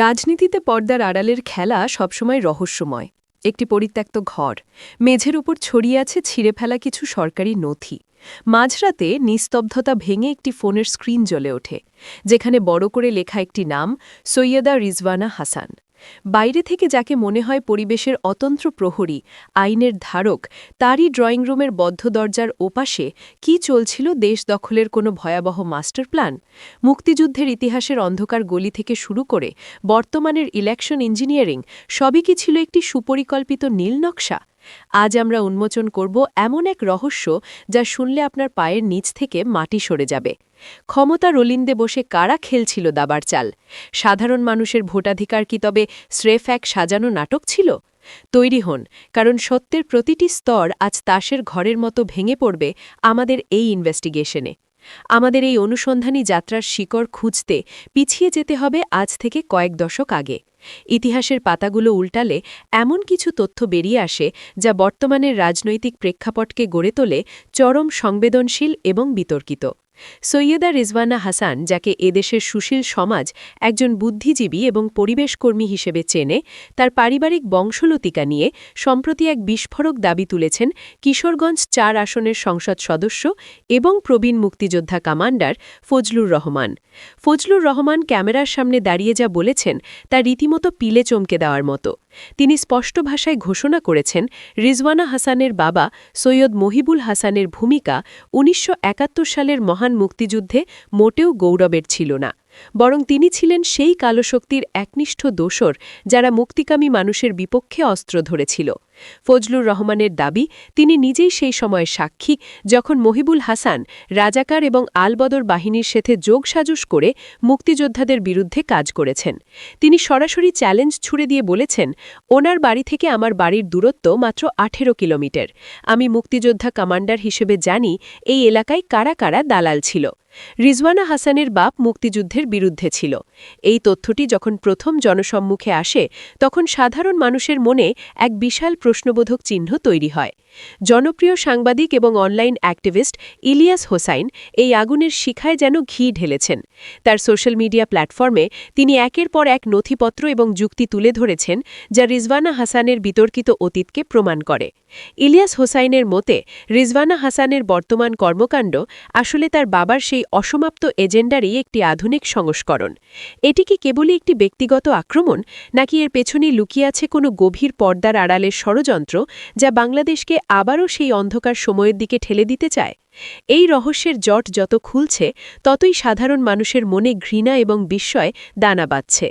রাজনীতিতে পর্দার আড়ালের খেলা সবসময় রহস্যময়। একটি পরিত্যক্ত ঘর, মেঝের উপর ছড়িয়ে আছে ছিঁড়ে ফেলা কিছু সরকারি নথি। মাঝরাতে নিস্তব্ধতা ভেঙে একটি ফোনের স্ক্রিন জ্বলে ওঠে, যেখানে বড় করে লেখা একটি নাম, সৈয়দা রিজওয়ানা হাসান। বাইরে থেকে যাকে মনে হয় পরিবেশের অতন্ত্র প্রহরী, আইনের ধারক, তারই ড্রয়িং রুমের বদ্ধ দরজার ওপাশে কি চলছিল দেশ দখলের কোনো ভয়াবহ মাস্টার প্ল্যান? মুক্তিযুদ্ধের ইতিহাসের অন্ধকার গলি থেকে শুরু করে বর্তমানের ইলেকশন ইঞ্জিনিয়ারিং, সবই কি ছিল একটি সুপরিকল্পিত নীল নকশা? আজ আমরা উন্মোচন করব এমন এক রহস্য যা শুনলে আপনার পায়ের নিচ থেকে মাটি সরে যাবে। ক্ষমতার অলিন্দে বসে কারা খেলছিল দাবার চাল? সাধারণ মানুষের ভোটাধিকার কি তবে স্রেফ এক সাজানো নাটক ছিল? তৈরি হন, কারণ সত্যের প্রতিটি স্তর আজ তাসের ঘরের মতো ভেঙে পড়বে আমাদের এই ইনভেস্টিগেশনে। আমাদের এই অনুসন্ধানী যাত্রার শিকড় খুঁজতে পিছিয়ে যেতে হবে আজ থেকে কয়েক দশক আগে। ইতিহাসের পাতাগুলো উল্টালে এমন কিছু তথ্য বেরিয়ে আসে যা বর্তমানের রাজনৈতিক প্রেক্ষাপটকে গড়ে তোলে চরম সংবেদনশীল এবং বিতর্কিত। সৈয়দা রিজওয়ানা হাসান, যাকে এদেশের সুশীল সমাজ একজন বুদ্ধিজীবী এবং পরিবেশকর্মী হিসেবে চেনে, তার পারিবারিক বংশলতিকা নিয়ে সম্প্রতি এক বিস্ফোরক দাবি তুলেছেন কিশোরগঞ্জ ৪ আসনের সংসদ সদস্য এবং প্রবীণ মুক্তিযোদ্ধা কমান্ডার ফজলুর রহমান। ফজলুর রহমান ক্যামেরার সামনে দাঁড়িয়ে যা বলেছেন তা রীতিমতো পিলে চমকে দেওয়ার মতো। তিনি স্পষ্ট ভাষায় ঘোষণা করেছেন, রিজওয়ানা হাসানের বাবা সৈয়দ মহিবুল হাসানের ভূমিকা ১৯৭১ সালের মহান মুক্তিযুদ্ধে মোটেও গৌরবের ছিল না, বরং তিনি ছিলেন সেই কালোশক্তির একনিষ্ঠ দোসর যারা মুক্তিকামী মানুষের বিপক্ষে অস্ত্র ধরেছিল। ফজলুর রহমানের দাবি, তিনি নিজেই সেই সময় সাক্ষী যখন মহিবুল হাসান রাজাকার এবং আলবদর বাহিনীর সাথে যোগসাজশ করে মুক্তিযোদ্ধাদের বিরুদ্ধে কাজ করেছেন। তিনি সরাসরি চ্যালেঞ্জ ছুড়ে দিয়ে বলেছেন, ওনার বাড়ি থেকে আমার বাড়ির দূরত্ব মাত্র ১৮ কিলোমিটার। আমি মুক্তিযোদ্ধা কমান্ডার হিসেবে জানি এই এলাকায় কারা কারা দালাল ছিল। রিজওয়ানা হাসানের বাপ মুক্তিযুদ্ধের বিরুদ্ধে ছিল। এই তথ্যটি যখন প্রথম জনসম্মুখে আসে, তখন সাধারণ মানুষের মনে এক বিশাল প্রশ্নবোধক চিহ্ন তৈরি হয়। জনপ্রিয় সাংবাদিক এবং অনলাইন অ্যাক্টিভিস্ট ইলিয়াস হোসাইন এই আগুনের শিখায় যেন ঘি ঢেলেছেন। তার সোশ্যাল মিডিয়া প্ল্যাটফর্মে তিনি একের পর এক নথিপত্র এবং যুক্তি তুলে ধরেছেন, যা রিজওয়ানা হাসানের বিতর্কিত অতীতকে প্রমাণ করে। ইলিয়াস হোসাইনের মতে, রিজওয়ানা হাসানের বর্তমান কর্মকাণ্ড আসলে তার বাবার সেই অসমাপ্ত এজেন্ডারই একটি আধুনিক সংস্করণ। এটি কি কেবলই একটি ব্যক্তিগত আক্রমণ, নাকি এর পেছনে লুকিয়ে আছে কোনো গভীর পর্দার আড়ালের ষড়যন্ত্র যা বাংলাদেশকে আবারও সেই অন্ধকার সময়ের দিকে ঠেলে দিতে চায়? এই রহস্যের জট যত খুলছে, ততই সাধারণ মানুষের মনে ঘৃণা এবং বিস্ময় দানা বাঁধছে।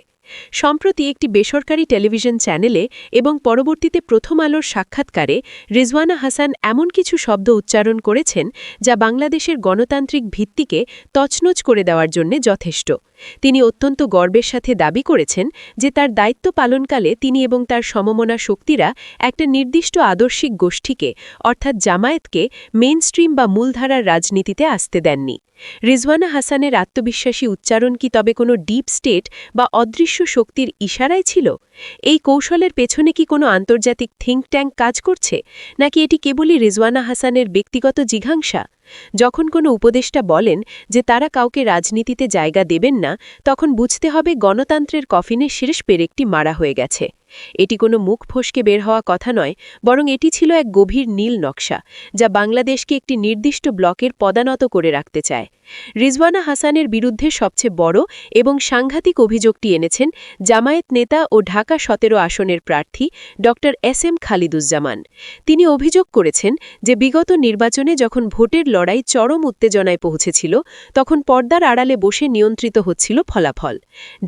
সম্প্রতি একটি বেসরকারি টেলিভিশন চ্যানেলে এবং পরবর্তীতে প্রথম আলোর সাক্ষাৎকারে রিজওয়ানা হাসান এমন কিছু শব্দ উচ্চারণ করেছেন যা বাংলাদেশের গণতান্ত্রিক ভিত্তিকে তছনছ করে দেওয়ার জন্য যথেষ্ট। তিনি অত্যন্ত গর্বের সাথে দাবি করেছেন যে তার দায়িত্ব পালনকালে তিনি এবং তার সমমনা শক্তিরা একটা নির্দিষ্ট আদর্শিক গোষ্ঠীকে, অর্থাৎ জামায়াতকে, মেইনস্ট্রিম বা মূলধারার রাজনীতিতে আসতে দেননি। রিজওয়ানা হাসানের আত্মবিশ্বাসী উচ্চারণ কি তবে কোনো ডিপ স্টেট বা অদৃশ্য শক্তির ইশারায় ছিল? এই কৌশলের পেছনে কি কোনো আন্তর্জাতিক থিঙ্ক ট্যাঙ্ক কাজ করছে, নাকি এটি কেবলই রিজওয়ানা হাসানের ব্যক্তিগত জিঘাংসা? যখন কোনো উপদেষ্টা বলেন যে তারা কাউকে রাজনীতিতে জায়গা দেবেন না, তখন বুঝতে হবে গণতন্ত্রের কফিনে শেষ পেরেকটি মারা হয়ে গেছে। এটি কোনো মুখ ফসকে বের হওয়া কথা নয়, বরং এটি ছিল এক গভীর নীল নকশা যা বাংলাদেশকে একটি নির্দিষ্ট ব্লকের পদানত করে রাখতে চায়। রিজওয়ানা হাসানের বিরুদ্ধে সবচেয়ে বড় এবং সাংঘাতিক অভিযোগটি এনেছেন জামায়াত নেতা ও ঢাকা ১৭ আসনের প্রার্থী ড এস.এম. খালিদুজ্জামান। তিনি অভিযোগ করেছেন যে বিগত নির্বাচনে যখন ভোটের লড়াই চরম উত্তেজনায় পৌঁছেছিল, তখন পর্দার আড়ালে বসে নিয়ন্ত্রিত হচ্ছিল ফলাফল।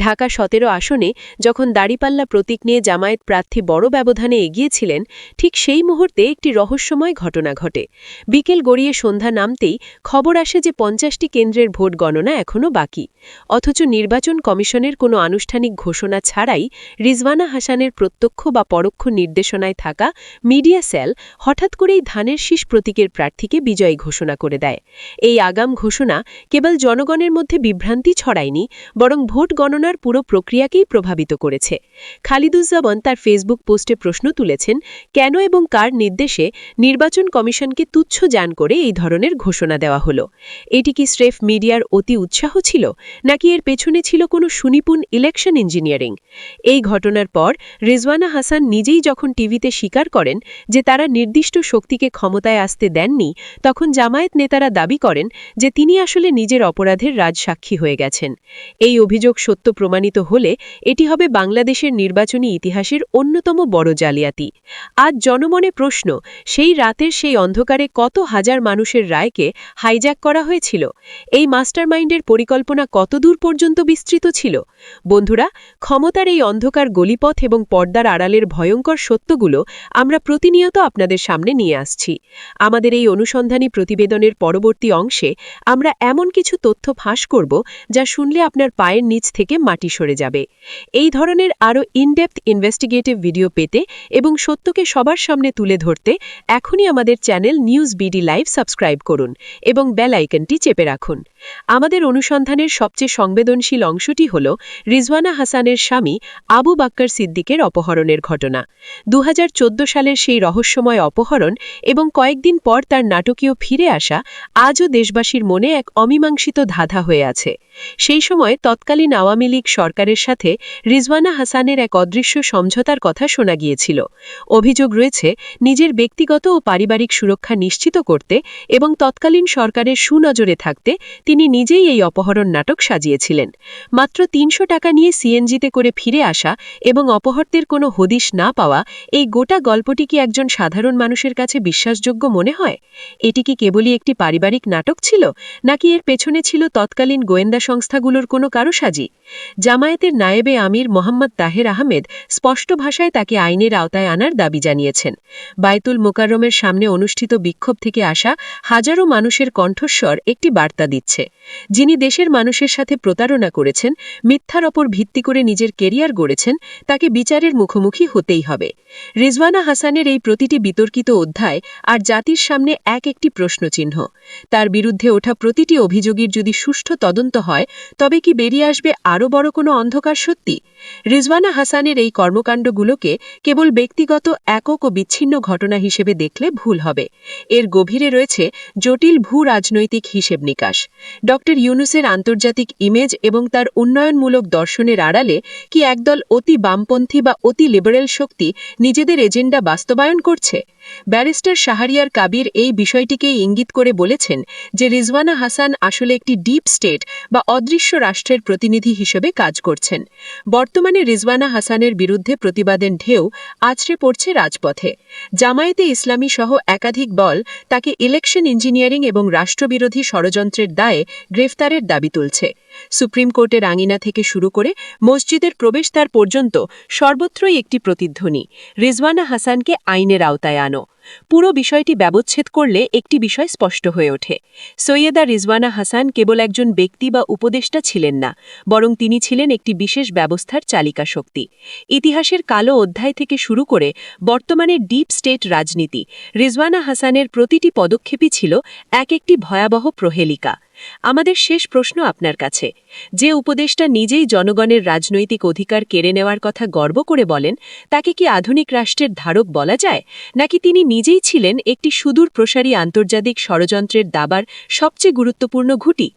ঢাকা ১৭ আসনে যখন দাঁড়িপাল্লা প্রতীক নিয়ে জামায়াত প্রার্থী বড় ব্যবধানে এগিয়েছিলেন, ঠিক সেই মুহূর্তে একটি রহস্যময় ঘটনা ঘটে। বিকেল গড়িয়ে সন্ধ্যা নামতেই খবর আসে যে ৫০টি কেন্দ্রের ভোট গণনা এখনও বাকি। অথচ নির্বাচন কমিশনের কোনো আনুষ্ঠানিক ঘোষণা ছাড়াই রিজওয়ানা হাসানের প্রত্যক্ষ বা পরোক্ষ নির্দেশনায় থাকা মিডিয়া সেল হঠাৎ করেই ধানের শীষ প্রতীকের প্রার্থীকে বিজয়ী ঘোষণা করে দেয়। এই আগাম ঘোষণা কেবল জনগণের মধ্যে বিভ্রান্তি ছড়ায়নি, বরং ভোট গণনার পুরো প্রক্রিয়াকেই প্রভাবিত করেছে। খালিদুজ্জামান তার ফেসবুক পোস্টে প্রশ্ন তুলেছেন, কেন এবং কার নির্দেশে নির্বাচন কমিশনকে তুচ্ছ জ্ঞান করে এই ধরনের ঘোষণা দেওয়া হলো? এটি কি স্রেফ মিডিয়ার অতি উৎসাহ ছিল, নাকি এর পেছনে ছিল কোনো সুনিপুণ ইলেকশন ইঞ্জিনিয়ারিং? এই ঘটনার পর রিজওয়ানা হাসান নিজেই যখন টিভিতে স্বীকার করেন যে তারা নির্দিষ্ট শক্তিকে ক্ষমতায় আসতে দেননি, তখন জামায়াত নেতারা দাবি করেন যে তিনি আসলে নিজের অপরাধের রাজসাক্ষী হয়ে গেছেন। এই অভিযোগ সত্য প্রমাণিত হলে এটি হবে বাংলাদেশের নির্বাচনী ইতিহাসের অন্যতম বড় জালিয়াতি। আজ জনমনে প্রশ্ন, সেই রাতের সেই অন্ধকারে কত হাজার মানুষের রায়কে হাইজ্যাক করা হয়েছিল? এই মাস্টারমাইন্ডের পরিকল্পনা কতদূর পর্যন্ত বিস্তৃত ছিল? বন্ধুরা, ক্ষমতার এই অন্ধকার গলিপথ এবং পর্দার আড়ালের ভয়ঙ্কর সত্যগুলো আমরা প্রতিনিয়ত আপনাদের সামনে নিয়ে আসছি। আমাদের এই অনুসন্ধানী প্রতিবেদনের পরবর্তী অংশে আমরা এমন কিছু তথ্য ফাঁস করব যা শুনলে আপনার পায়ের নিচ থেকে মাটি সরে যাবে। এই ধরনের আরও ইনডেপথ ইনভেস্টিগেটিভ ভিডিও পেতে এবং সত্যকে সবার সামনে তুলে ধরতে এখনই আমাদের channel news BD live subscribe করুন এবং বেল আইকনটি চেপে রাখুন। আমাদের অনুসন্ধানের সবচেয়ে সংবেদনশীল অংশটি হল রিজওয়ানা হাসানের স্বামী আবু বাক্কার সিদ্দিকের অপহরণের ঘটনা। 2014 সালের সেই রহস্যময় অপহরণ এবং কয়েকদিন পর তার নাটকীয় ফিরে আসা আজও দেশবাসীর মনে এক অমীমাংসিত ধাঁধা হয়ে আছে। সেই সময় তৎকালীন আওয়ামী লীগ সরকারের সাথে রিজওয়ানা হাসানের এক অদৃশ্য সমঝোতার কথা শোনা গিয়েছিল। অভিযোগ রয়েছে, নিজের ব্যক্তিগত ও পারিবারিক সুরক্ষা নিশ্চিত করতে এবং তৎকালীন সরকারের সুনজরে থাকতে তিনি নিজেই এই অপহরণ নাটক সাজিয়েছিলেন। মাত্র 300 টাকা নিয়ে সিএনজিতে করে ফিরে আসা এবং অপহরণের কোনো হদিশ না পাওয়া, এই গোটা গল্পটি কি একজন সাধারণ মানুষের কাছে বিশ্বাসযোগ্য মনে হয়? এটি কি কেবলই একটি পারিবারিক নাটক ছিল, নাকি এর পেছনে ছিল তৎকালীন গোয়েন্দা সংস্থাগুলোর কোনো কারসাজি? জামায়াতের নায়েবে আমির মোহাম্মদ তাহের আহমেদ স্পষ্ট ভাষায় তাকে আইনের আওতায় আনার দাবি জানিয়েছেন। বায়তুল মোকাররমের সামনে অনুষ্ঠিত বিক্ষোভ থেকে আসা হাজারো মানুষের কণ্ঠস্বর একটি বার্তা দিচ্ছে, যিনি দেশের মানুষের সাথে প্রতারণা করেছেন, মিথ্যার ওপর ভিত্তি করে নিজের কেরিয়ার গড়েছেন, তাকে বিচারের মুখোমুখি হতেই হবে। রিজওয়ানা হাসানের এই প্রতিটি বিতর্কিত অধ্যায় আর জাতির সামনে একটি প্রশ্নচিহ্ন। তার বিরুদ্ধে ওঠা প্রতিটি অভিযোগের যদি সুষ্ঠু তদন্ত হয়, তবে কি বেরিয়ে আসবে আরও বড় কোনো অন্ধকার সত্যি? রিজওয়ানা হাসানের এই কর্মকাণ্ডগুলোকে কেবল ব্যক্তিগত একক ও বিচ্ছিন্ন ঘটনা হিসেবে দেখলে ভুল হবে। এর গভীরে রয়েছে জটিল ভূ-রাজনৈতিক হিসেব নিকাশ। ডক্টর ইউনূসের আন্তর্জাতিক ইমেজ এবং তার উন্নয়নমূলক দর্শনের আড়ালে কি একদল অতি বামপন্থী বা অতি লিবারেল শক্তি নিজেদের এজেন্ডা বাস্তবায়ন করছে? ব্যারিস্টার শাহরিয়ার কাবির এই বিষয়টিকেই ইঙ্গিত করে বলেছেন যে রিজওয়ানা হাসান আসলে একটি ডিপ স্টেট বা অদৃশ্য রাষ্ট্রের প্রতিনিধি হিসেবে কাজ করছেন। বর্তমানে রিজওয়ানা হাসানের বিরুদ্ধে প্রতিবাদের ঢেউ আছড়ে পড়ছে রাজপথে। জামায়াতে ইসলামী সহ একাধিক দল তাকে ইলেকশন ইঞ্জিনিয়ারিং এবং রাষ্ট্রবিরোধী ষড়যন্ত্রের দায়ে গ্রেফতারের দাবি তুলছে। সুপ্রিম কোর্টের আঙিনা থেকে শুরু করে মসজিদের প্রবেশদ্বার পর্যন্ত সর্বত্রই একটি প্রতিধ্বনি, রিজওয়ানা হাসানকে আইনের আওতায় আনো। পুরো বিষয়টি ব্যবচ্ছেদ করলে একটি বিষয় স্পষ্ট হয়ে ওঠে। সৈয়দা রিজওয়ানা হাসান কেবল একজন ব্যক্তি বা উপদেষ্টা ছিলেন না, বরং তিনি ছিলেন একটি বিশেষ ব্যবস্থার চালিকা শক্তি। ইতিহাসের কালো অধ্যায় থেকে শুরু করে বর্তমানে ডিপ স্টেট রাজনীতি, রিজওয়ানা হাসানের প্রতিটি পদক্ষেপই ছিল একটি ভয়াবহ প্রহেলিকা। আমাদের শেষ প্রশ্ন আপনার কাছে, যে উপদেষ্টা নিজেই জনগণের রাজনৈতিক অধিকার কেড়ে নেওয়ার কথা গর্ব করে বলেন, তাকে কি আধুনিক রাষ্ট্রের ধারক বলা যায়, নাকি তিনি নিজেই ছিলেন একটি সুদূর প্রসারী আন্তর্জাতিক ষড়যন্ত্রের দাবার সবচেয়ে গুরুত্বপূর্ণ ঘুঁটি?